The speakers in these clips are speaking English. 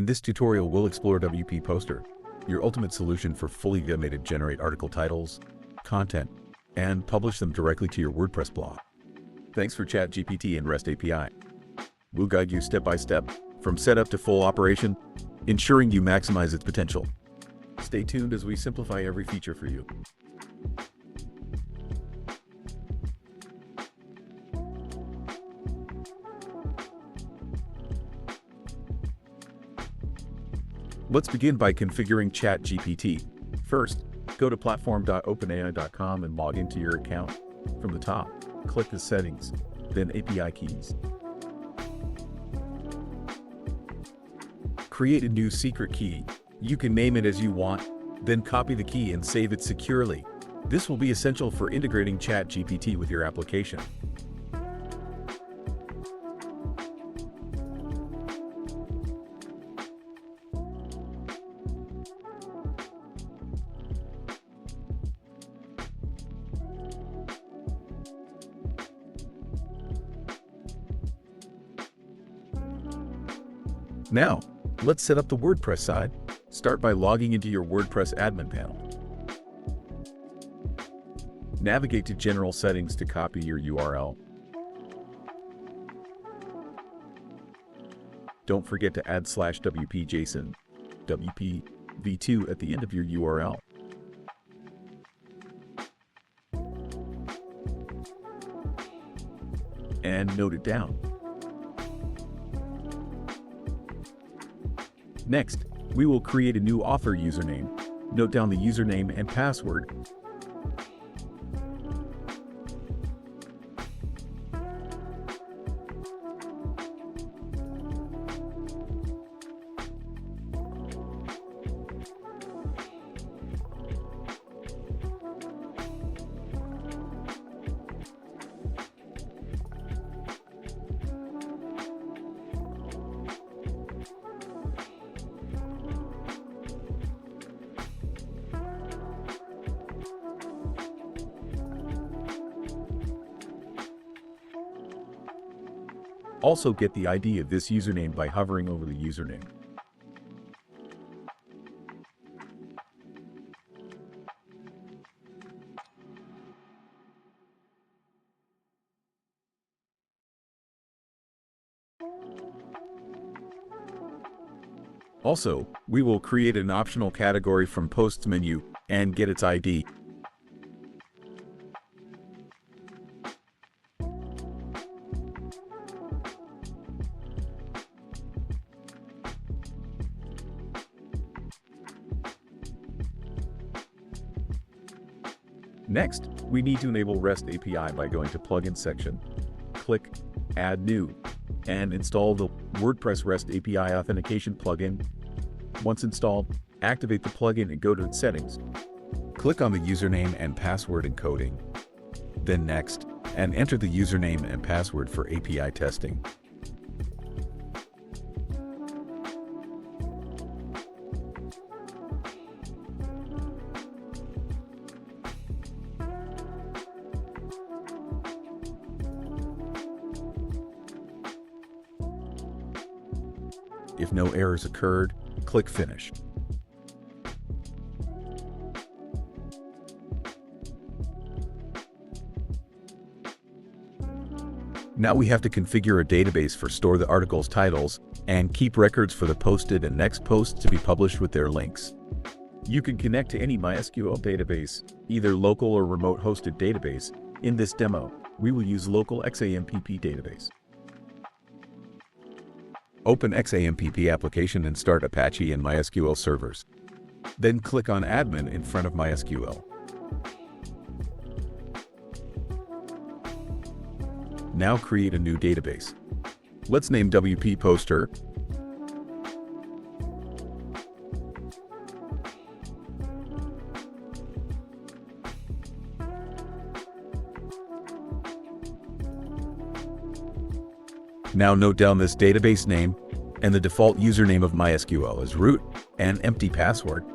this tutorial, we'll explore WPPoster, your ultimate solution for fully automated generate article titles, content, and publish them directly to your WordPress blog. Thanks for ChatGPT and REST API. We'll guide you step by step, from setup to full operation, ensuring you maximize its potential. Stay tuned as we simplify every feature for you. Let's begin by configuring ChatGPT. First, go to platform.openai.com and log into your account. From the top, click the Settings, then API Keys. Create a new secret key. You can name it as you want, then copy the key and save it securely. This will be essential for integrating ChatGPT with your application. Now, let's set up the WordPress side. Start by logging into your WordPress admin panel. Navigate to General Settings to copy your URL. Don't forget to add /wp-json, WP v2 at the end of your URL. And note it down. Next, we will create a new author username. Note down the username and password. Also get the ID of this username by hovering over the username. Also, we will create an optional category from Posts menu and get its ID. Next, we need to enable REST API by going to Plugin section, click Add New, and install the WordPress REST API Authentication plugin. Once installed, activate the plugin and go to its settings. Click on the username and password encoding. Then Next, and enter the username and password for API testing. If no errors occurred, click Finish. Now we have to configure a database for store the article's titles and keep records for the posted and next posts to be published with their links. You can connect to any MySQL database, either local or remote hosted database. In this demo, we will use local XAMPP database. Open XAMPP application and start Apache and MySQL servers. Then click on Admin in front of MySQL. Now create a new database. Let's name WPPoster. Now note down this database name and the default username of MySQL is root and empty password.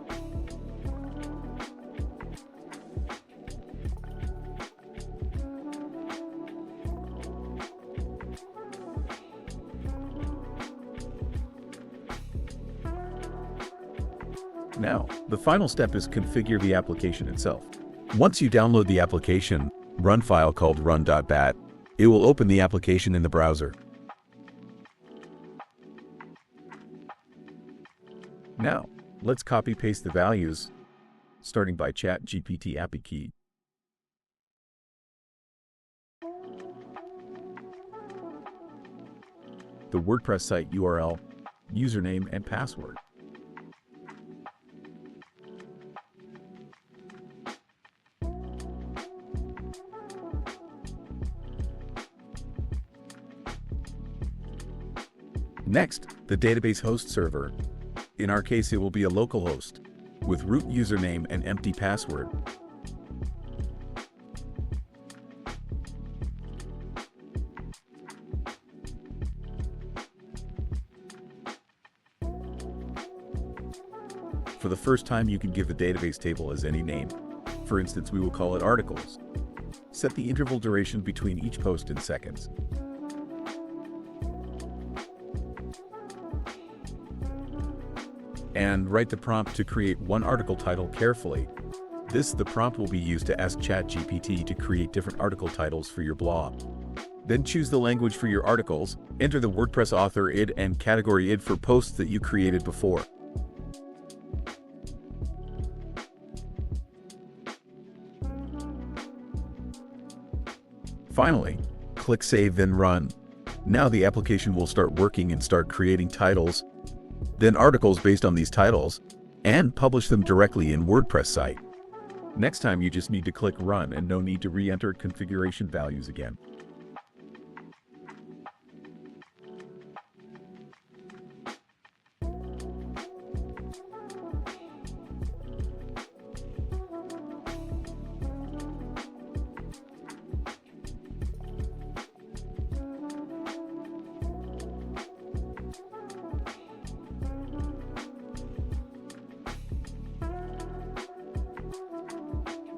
Now, the final step is configure the application itself. Once you download the application, run file called run.bat. It will open the application in the browser. Now, let's copy-paste the values, starting by ChatGPT API key. The WordPress site URL, username, and password. Next, the database host server. In our case, it will be a local host with root username and empty password. For the first time, you can give the database table as any name. For instance, we will call it articles. Set the interval duration between each post in seconds. And write the prompt to create one article title carefully. The prompt will be used to ask ChatGPT to create different article titles for your blog. Then choose the language for your articles, enter the WordPress author ID and category ID for posts that you created before. Finally, click Save then Run. Now the application will start working and start creating titles, then articles based on these titles, and publish them directly in WordPress site. Next time you just need to click Run and no need to re-enter configuration values again.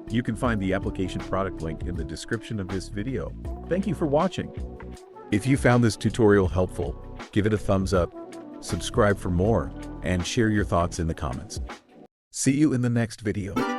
You can find the application product link in the description of this video. Thank you for watching. If you found this tutorial helpful, give it a thumbs up, subscribe for more, and share your thoughts in the comments. See you in the next video.